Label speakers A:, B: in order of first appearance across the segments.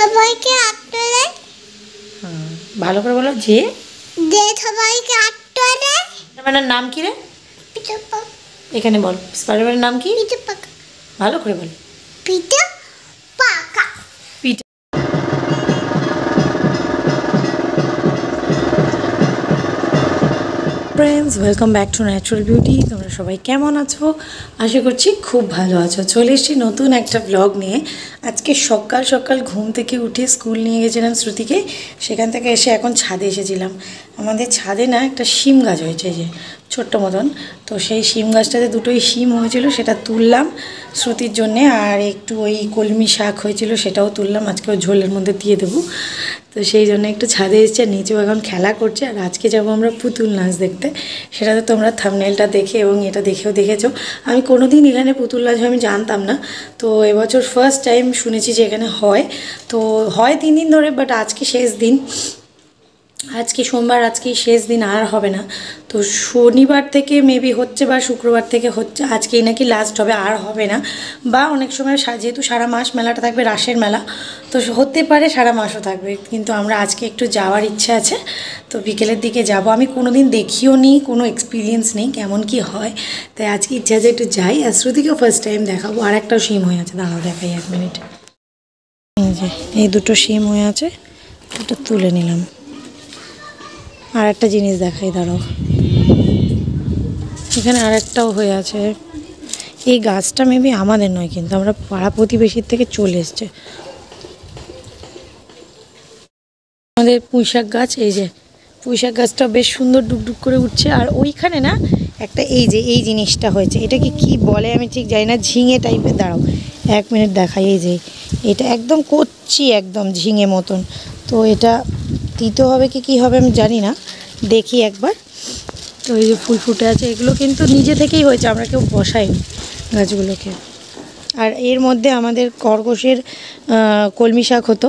A: সবাইকে আটলে
B: ভালো করে বলো যে
A: সবাইকে আটলে
B: স্পাইডারম্যানের নাম কি রে?
A: পিটার পাক
B: এখানে বল স্পাইডারম্যানের নাম কি?
A: পিটার পাক
B: ভালো করে বল
A: পিটার পাকা
B: Peter. Friends, welcome back to natural beauty. তোমরা সবাই কেমন আছো? আশা করছি খুব ভালো আছো। চলে এসেছি নতুন একটা ব্লগ নিয়ে। আজকে সকাল সকাল ঘুম থেকে উঠে স্কুল নিয়ে গেছিলাম শ্রুতিকে, সেখান থেকে এসে এখন ছাদে এসেছিলাম। আমাদের ছাদে না একটা শিম গাছ হয়েছে, যে ছোট্ট মতন, তো সেই শিম গাছটাতে দুটোই শিম হয়েছিল, সেটা তুললাম শ্রুতির জন্যে। আর একটু ওই কলমি শাক হয়েছিল, সেটাও তুললাম, আজকে ওই ঝোলের মধ্যে দিয়ে দেবো। তো সেই জন্য একটু ছাদে এসেছে, আর নিচেও এখন খেলা করছে। আর আজকে যাবো আমরা পুতুল নাচ দেখতে, সেটা তো তোমরা থাম্বনেলটা দেখে এবং এটা দেখেও দেখেছো। আমি কোনো দিন এখানে পুতুল নাচ আমি জানতাম না, তো এবছর ফার্স্ট টাইম শুনেছি যে এখানে হয়। তো হয় 3 দিন ধরে, বাট আজকে শেষ দিন, আজকে সোমবার, আজকেই শেষ দিন, আর হবে না। তো শনিবার থেকে মেবি হচ্ছে বা শুক্রবার থেকে হচ্ছে, আজকেই নাকি লাস্ট হবে, আর হবে না। বা অনেক সময় যেহেতু সারা মাস মেলাটা থাকবে, রাসের মেলা, তো হতে পারে সারা মাসও থাকবে। কিন্তু আমরা আজকে একটু যাওয়ার ইচ্ছা আছে, তো বিকেলের দিকে যাব। আমি কোনো দিন দেখিও নি, কোনো এক্সপিরিয়েন্স নেই কেমন কি হয়, তাই আজকে ইচ্ছা আছে একটু যাই। আর শ্রুতিকেও ফার্স্ট টাইম দেখাবো। আর একটাও সিম হয়ে আছে, দাঁড়াও দেখাই 1 মিনিট। এই যে এই দুটো সিম হয়ে আছে, দুটো তুলে নিলাম। আর একটা জিনিস দেখাই, দাঁড়াও, এখানে আর একটাও হয়ে আছে। এই গাছটা মেবি আমাদের নয়, কিন্তু আমরা পাড়া প্রতিবেশীর থেকে চলে এসছে। আমাদের পুঁইশাক গাছ, এই যে পুঁইশাক গাছটা বেশ সুন্দর ডুকডুক করে উঠছে। আর ওইখানে না একটা এই যে এই জিনিসটা হয়েছে, এটাকে কি বলে আমি ঠিক জানি না, ঝিঙে টাইপের। দাঁড়াও 1 মিনিট দেখাই। এই যে এটা একদম কচ্ছি, একদম ঝিঙে মতন। তো এটা দিতে হবে কি কী হবে আমি জানি না, দেখি একবার। তো এই যে ফুল ফুটে আছে, এগুলো কিন্তু নিজে থেকেই হয়েছে, আমরা কেউ বসাইনি গাছগুলোকে। আর এর মধ্যে আমাদের খরগোশের কলমি শাক হতো,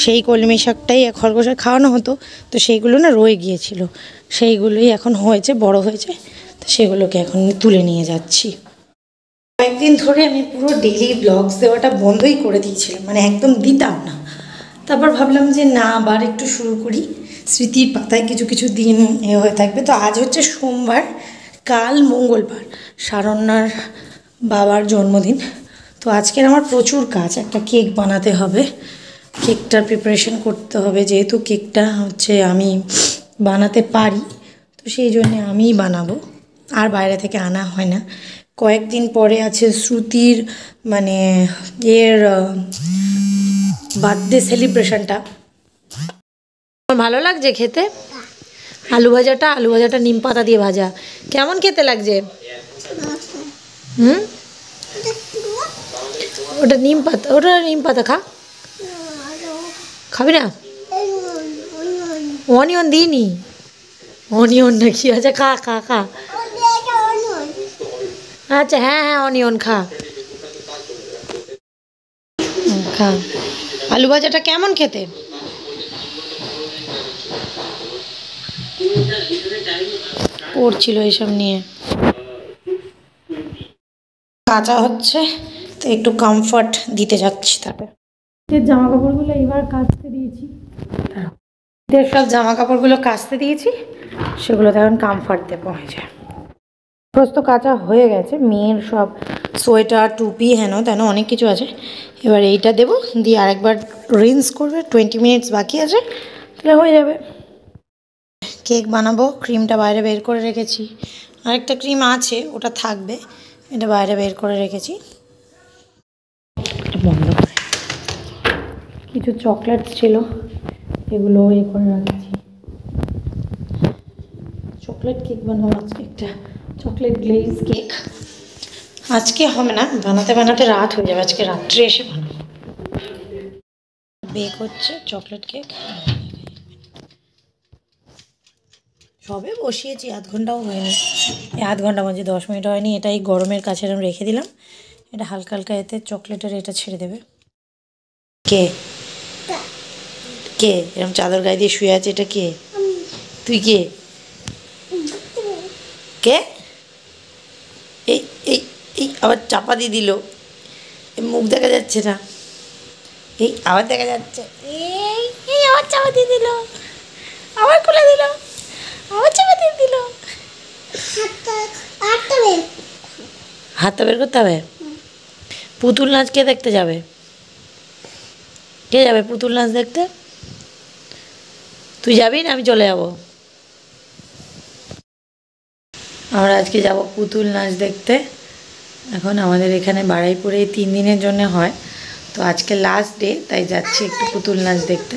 B: সেই কলমি শাকটাই খরগোশের খাওয়ানো হতো, তো সেইগুলো না রয়ে গিয়েছিল, সেইগুলোই এখন হয়েছে, বড় হয়েছে, তো সেগুলোকে এখন তুলে নিয়ে যাচ্ছি। কয়েকদিন ধরে আমি পুরো ডেইলি ব্লগস দেওয়াটা বন্ধই করে দিয়েছিলাম, মানে একদম দিতাম না। তারপর ভাবলাম যে না, আবার একটু শুরু করি, স্মৃতির পাতায় কিছু কিছু দিন হয়ে থাকবে। তো আজ হচ্ছে সোমবার, কাল মঙ্গলবার, শারণ্যার বাবার জন্মদিন। তো আজকের আমার প্রচুর কাজ, একটা কেক বানাতে হবে, কেকটার প্রিপারেশন করতে হবে, যেহেতু কেকটা হচ্ছে আমি বানাতে পারি, তো সেই জন্যে আমিই বানাবো, আর বাইরে থেকে আনা হয় না। কয়েকদিন পরে আছে শ্রুতির মানে এর বার্থডে সেলিব্রেশনটা। আমার ভালো লাগছে খেতে। আলু ভাজাটা নিম পাতা দিয়ে ভাজা, কেমন খেতে লাগছে? ওটা নিম পাতা খা, খাবি না? অনিয়ন দিইনি, অনিয়ন নাকি? আচ্ছা খা খা খা, আচ্ছা হ্যাঁ হ্যাঁ অনিয়ন খা, খা। আলু ভাজাটা কেমন খেতে? পড়ছিল এসব নিয়ে, কাঁচা হচ্ছে, তো একটু কমফর্ট দিতে যাচ্ছি। তারপরে জামা কাপড়গুলো এবার কাচতে দিয়েছি, সব জামা কাপড়গুলো কাচতে দিয়েছি, সেগুলো এখন কমফর্ট দেবো। হয়েছে প্রস্ত কাঁচা হয়ে গেছে, মেয়ের সব সোয়েটার টুপি হেন তেন অনেক কিছু আছে। এবার এইটা দেবো, দিয়ে আরেকবার রিন্স করবে, 20 মিনিটস বাকি আছে, তাহলে হয়ে যাবে। কেক বানাবো, ক্রিমটা বাইরে বের করে রেখেছি, আরেকটা ক্রিম আছে ওটা থাকবে, এটা বাইরে বের করে রেখেছি। বন্ধ করে কিছু চকলেটস ছিল, এগুলো করে রাখছি। চকলেট কেক বানাবো আজকে, একটা চকলেট গ্লেজ কেক। আজকে হবে না, বানাতে বানাতে রাত হয়ে যাবে, আজকে রাত্রে এসে বানাবো। বেক হচ্ছে চকলেট কেক, সবে বসিয়েছি, 1/2 ঘন্টাও হয়নি, 1/2 ঘন্টা মাঝে 10 মিনিট হয়নি। এটাই গরমের কাছে আমি রেখে দিলাম, এটা হালকা হালকা এতে চকলেটের এটা ছেড়ে দেবে। কে কে এরকম চাদর গায়ে দিয়ে শুয়ে আছে? এটা কে? তুই কে? কে? এই এই এই আবার চাপা দিয়ে দিল, মুখ দেখা যাচ্ছে না। এই আবার দেখা যাচ্ছে, এই এই আবার চাপা দিয়ে দিল, আবার খুলে দিল, আবার চাপা দিয়ে দিল। হাতটা বের করতে হবে। পুতুল নাচ কে দেখতে যাবে? কে যাবে পুতুল নাচ দেখতে? তুই যাবি না আমি চলে যাব? আমরা আজকে যাব পুতুল নাচ দেখতে। এখন আমাদের এখানে বারুইপুরে 3 দিনের জন্য হয়, তো আজকে লাস্ট ডে, তাই যাচ্ছি একটু পুতুল নাচ দেখতে।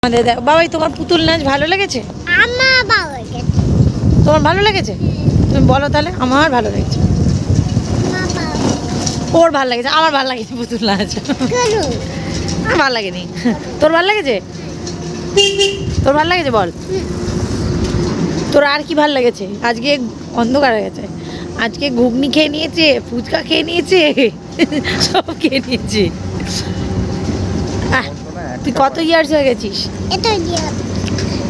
B: আমাদের দেখো বাবাই, তোমার পুতুল নাচ ভালো লেগেছে?
A: আমার ভালো লেগেছে।
B: তোমার ভালো লেগেছে? তুমি বলো তাহলে। আমার ভালো লেগেছে।
A: আমার ভালো
B: ওর ভালো লেগেছে, আমার ভালো লাগেনি পুতুল নাচ।
A: কেন?
B: আমার ভালো লাগেনি। তোর ভালো লেগেছে? তোর ভালো লেগেছে বল। তোর আর কি ভালো লেগেছে? আজকে অন্ধকার হয়ে গেছে, আজকে ঘুগনি খেয়ে নিয়েছে, ফুচকা খেয়ে নিয়েছে, সব খেয়ে নিয়েছে। আহ, তুই কত ইয়ার্স হয়ে গেছিস?
A: এটা দিয়ে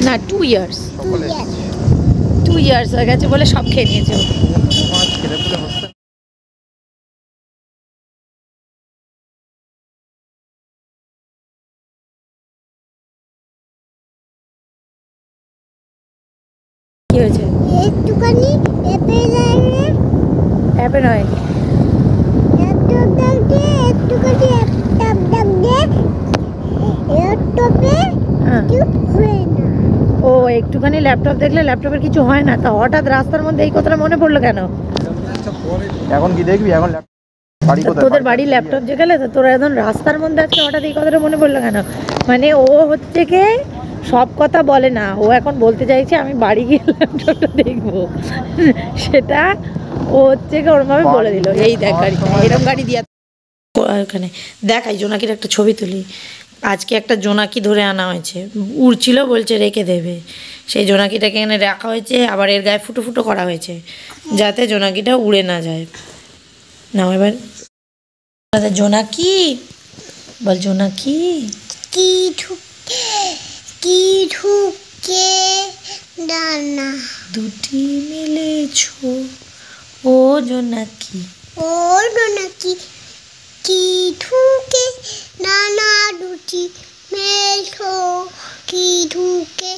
B: না 2 ইয়ার্স।
A: তুই
B: 2 ইয়ার্স হয়ে গেছে বলে সব খেয়ে নিয়েছে ও। কি হয়েছে?
A: একটুখানি এপে যাবে,
B: অ্যাপে নয়,
A: ল্যাপটপ দেখতে একটুখানি ল্যাপটপ দেখতে, ল্যাপটপে
B: হ্যাঁ।
A: কিছু হয় না।
B: ও একটুখানি ল্যাপটপ দেখলে ল্যাপটপের কিছু হয় না, তা হঠাৎ রাস্তার মধ্যে এই কথাটা মনে পড়লো কেন?
C: এখন কি দেখবি? এখন বাড়ি
B: তা
C: কোথায়?
B: তোদের বাড়ি ল্যাপটপ যে গেলে, তো তোরা এখন রাস্তার মধ্যে আজকে হঠাৎ এই কথাটা মনে পড়লো কেন? মানে ও হচ্ছে কি সব কথা বলে না, ও এখন বলতে চাইছে আমি বাড়ি গিয়ে ল্যাপটপটা দেখবো। সেটা ও হচ্ছে কি ওরমভাবে বলে দিল। এই দেখ গাড়িটা, এরকম গাড়ি দিয়া ওখানে দেখাই জোনাকির একটা ছবি তুলি। আজকে একটা জোনাকি ধরে আনা হয়েছে, উড়ছিল, বলছে রেখে দেবে। সেই জোনাকিটাকে এখানে রাখা হয়েছে, আবার এর গায়ে ফুটো ফুটো করা হয়েছে যাতে জোনাকিটা উড়ে না যায়। না এবার জোনাকি বল, জোনাকি
A: কি ঢুকে, কি ঢুকে ডানা,
B: দুটি মিলেছো ও জোনাকি।
A: ওর নাকি কি ঢুকে ডানা দুটি মেছো, কি ঢুকে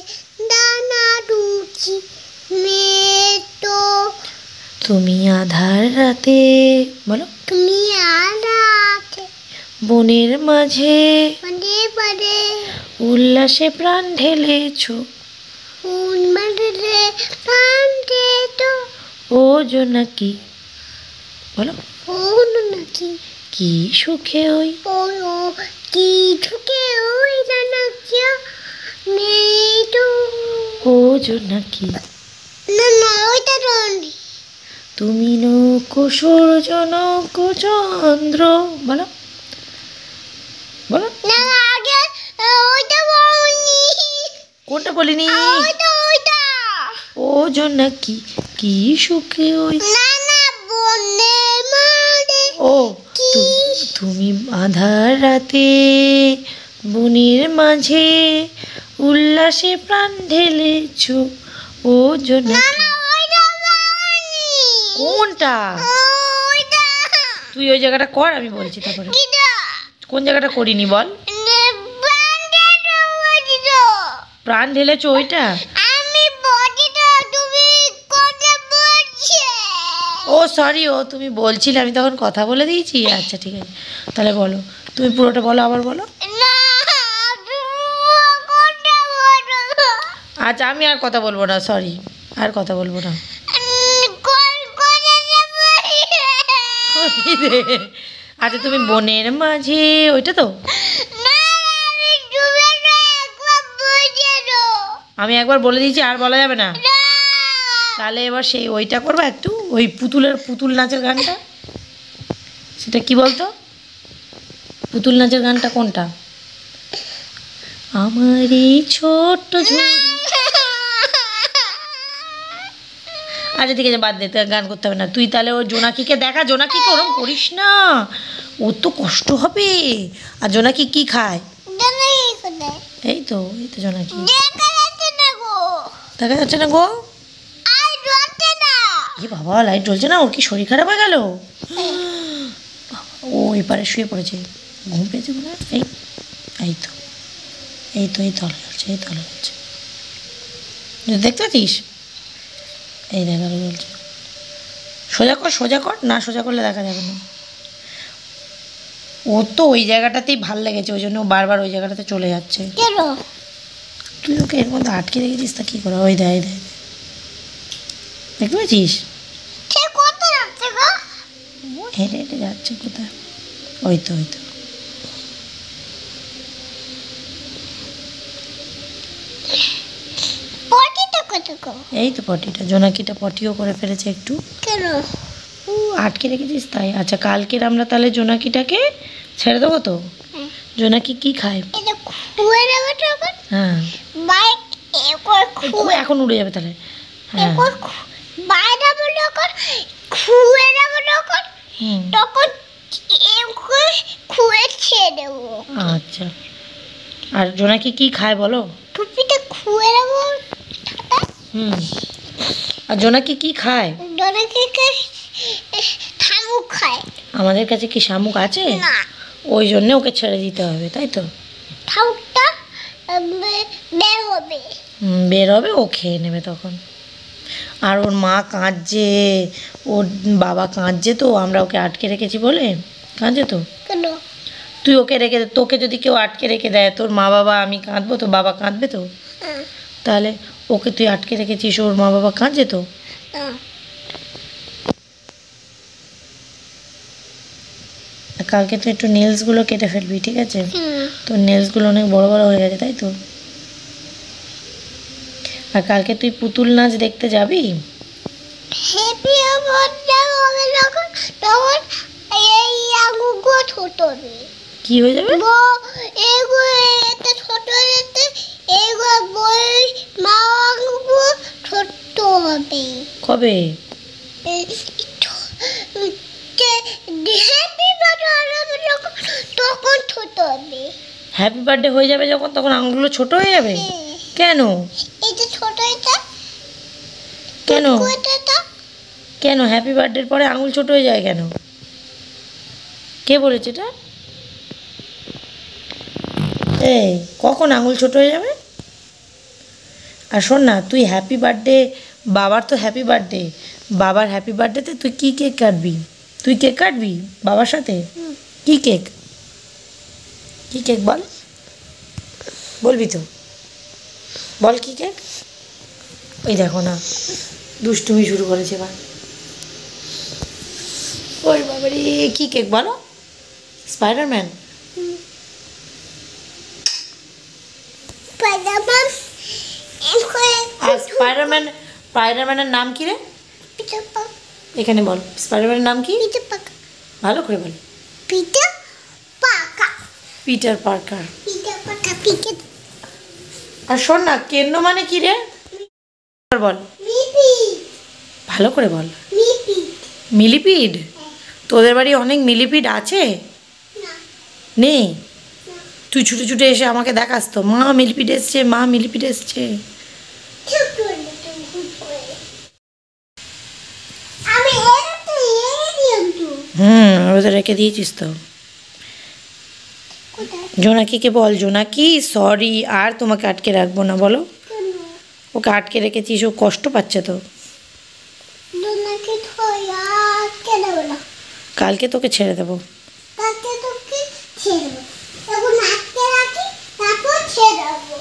A: ডানা দুটি মেটো,
B: তুমি আধার রাতে বলো,
A: তুমি আড়াতে
B: বনের মাঝে
A: পদে পদে
B: উল্লাসে প্রাণ ঢেলেছো
A: উন্মাদে প্রান্তে তো,
B: ও জোনাকি বলো।
A: ওনো নাকি
B: কি সুখে ওই
A: ও কি ঠুকে ওই নাকি মেটো
B: ও জোনাকি
A: না না ওইটা রনি
B: তুমি নৌকো সূর্য নৌকো চন্দ্র বলো বলো
A: না আগে ওইটা বলনি
B: কোনটা বলিনি
A: ওইটা
B: ও জোনাকি কি সুখে ওই
A: না না বনে মারে
B: ও তুমি আধার রাতে বনের মাঝে উল্লাসে প্রাণ ঢেলেছো ও জোনাকি
A: ওইটা বলনি
B: কোনটা
A: ওইটা
B: তুই ওই জায়গাটা কর আমি বলছি তারপরে
A: কিডা
B: কোন জায়গাটা করিনি বল
A: নে বান্ডে বলিছো
B: প্রাণ ঢেলেছো ওইটা
A: আমি বডিটা তুমি কোথা বলছো
B: ও সরি ও তুমি বলছিলে আমি তখন কথা বলে দিয়েছি আচ্ছা ঠিক আছে তাহলে বলো তুমি পুরোটা বলো আবার বলো
A: না তুমি কোথা বলছো
B: আচ্ছা আমি আর কথা বলবো না সরি আর কথা বলবো না
A: কোন কোথা
B: আচ্ছা তুমি বনের মাঝে ওইটা তো
A: না আমি তুমি একবার বুঝানো
B: আমি একবার বলে দিয়েছি আর বলা যাবে না তাহলে এবার সেই ওইটা করবো একটু ওই পুতুল নাচের গানটা সেটা কি বলতো পুতুল নাচের গানটা কোনটা আমার এই ছোট্ট ঝুড়ি আচ্ছা ঠিক আছে বাদ দে তোর গান করতে হবে না তুই তাহলে ও জোনাকিকে দেখা জোনাকিকে ওরম করিস না ওর তো কষ্ট হবে আর জোনাকি কি খায় এই তো জোনাকি দেখা যাচ্ছে না গো এ বাবা লাইট জ্বলছে না ওর কি শরীর খারাপ হয়ে গেল ও এপারে শুয়ে পড়েছে ঘুম পেয়েছে মনে হয় এই তলে জ্বলছে দেখতে পাচ্ছিস এই দেখা জ্বলছে সোজা কর না সোজা করলে দেখা যাবে না ওর তো ওই জায়গাটাতেই ভাল লেগেছে ওই জন্য বারবার ওই জায়গাটাতে চলে যাচ্ছে তুই ওকে এর মধ্যে আটকে রেখেছিস তা কী করে ওই দেয় দেখতে পাচ্ছিস হেঁটে হেঁটে যাচ্ছে কোথায় ওই তো এই তো পটিটা জোনাকিটা পটিও করে ফেলেছে একটু আটকে রেখেছিস তাই আচ্ছা কালকের আমরা তাহলে জোনাকিটাকে ছেড়ে দেবো তো জোনাকি কি খায় হ্যাঁ এখন উড়ে যাবে তাহলে হ্যাঁ
A: তখন খুঁয়ে ছেড়ে দেবো
B: আচ্ছা আর জোনাকি কি খায় বলো
A: টুপিটা খুঁয়ে দেবো
B: আর জোনাকি কি খায়
A: জোনাকিকে শামুক খায়
B: আমাদের কাছে কি শামুক আছে
A: না
B: ওই জন্য ওকে ছেড়ে দিতে হবে তাই তো
A: শামুকটা বের হবে
B: বের হবে ও খেয়ে নেবে তখন আর ওর মা কাঁদছে ওর বাবা কাঁদছে তো আমরা ওকে আটকে রেখেছি বলে কাঁদছে তো
A: কেন
B: তুই ওকে রেখে দে তোকে যদি কেউ আটকে রেখে দেয় তোর মা বাবা আমি কাঁদবো তো বাবা কাঁদবে তো তাহলে ওকে তুই আটকে রেখেছিস ওর মা বাবা কাঁদছে তো কালকে তুই একটু নেলসগুলো কেটে ফেলবি ঠিক আছে তোর নেলসগুলো অনেক বড় বড় হয়ে গেছে তাই তো আর কালকে তুই পুতুল নাচ দেখতে যাবি
A: হ্যাপি বার্থডে হবে যখন তখন এই আঙুলগুলো ছোট হবে
B: কি হয়ে যাবে
A: এগুলো একটা ছোট হতে এগুলো বই মা আঙুলগুলো ছোট হবে
B: কবে
A: হ্যাপি বার্থডে হবে যখন তখন ছোট হবে
B: হ্যাপি বার্থডে হয়ে যাবে যখন তখন আঙুলগুলো ছোট হয়ে যাবে কেন
A: এই যে ছোট এটা
B: কেন
A: এটা
B: কেন হ্যাপি বার্থডের পরে আঙুল ছোট হয়ে যায় কেন কে বলেছে এটা এই কখন আঙুল ছোট হয়ে যাবে আর শোন না তুই হ্যাপি বার্থডে বাবার তো হ্যাপি বার্থডে বাবার হ্যাপি বার্থডেতে তুই কী কেক কাটবি তুই কেক কাটবি বাবার সাথে কী কেক বল বলবি তো বল কী কেক ওই দেখো না দুষ্টুমি শুরু করেছে এবার ওই বাবারে কি কেক বলো? স্পাইডারম্যান।
A: স্পাইডারম্যান
B: আর স্পাইডারম্যানের নাম কি রে?
A: পিটার পাক
B: এখানে বল, স্পাইডারম্যানের নাম কি?
A: পিটার পাক
B: ভালো করে বল।
A: পিটার পাকা
B: পিটার পার্কার।
A: পিটার পাকা পিটার
B: আর শোন না, কেন্ন মানে কি রে? বল,
A: মিপি
B: ভালো করে বল।
A: মিপি
B: মিলিপিড। তোদের বাড়ি অনেক মিলিপিড আছে?
A: না
B: নেই? তুই ছুটে ছুটে এসে আমাকে দেখাস তো, মা মিলিপিড এসছে, মা মিলিপিড এসছে।
A: চুপ করে তুই গুড করে আমি এর তো এরিয়াম তো
B: ওদের রেখে দিয়েছিস তো।
A: কোথায়
B: জোনাকিকে বল, জোনাকি সরি, আর তোমাকে আটকে রাখবো না, বলো।
A: কেন
B: ওকে আটকে রেখেছিস, ও কষ্ট পাচ্ছে তো।
A: দোনাকে ধোয়া কেন বলো
B: কালকে তোকে ছেড়ে দেবো।
A: তাকে তোকে ছেড়ে দেবো এখন আটকে রাখি তারপর ছেড়ে দেবো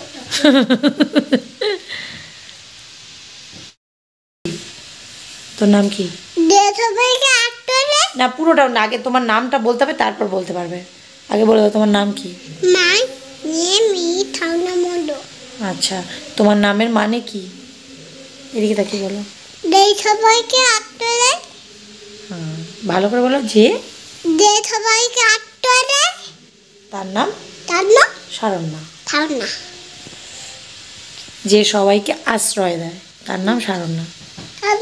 B: তোর নাম কি?
A: দে সবাইকে আটকে রে
B: না, পুরোটা না, আগে তোমার নামটা বলতে হবে, তারপর বলতে পারবে। আগে বলে দাও তোমার নাম কি।
A: মাই নেম ইজ থাউনা মন্ডো
B: আচ্ছা, তোমার নামের মানে কি? এদিকে তাকিয়ে বলো।
A: দে সবাইকে আটকে রে
B: হ্যাঁ, ভালো করে বলো। যে
A: দে সবাইকে আটকে রে
B: তার নাম
A: তার না
B: শারণ্যা।
A: থাউনা
B: যে সবাইকে আশ্রয় দেয় তার নাম শারণ্যা।
A: তার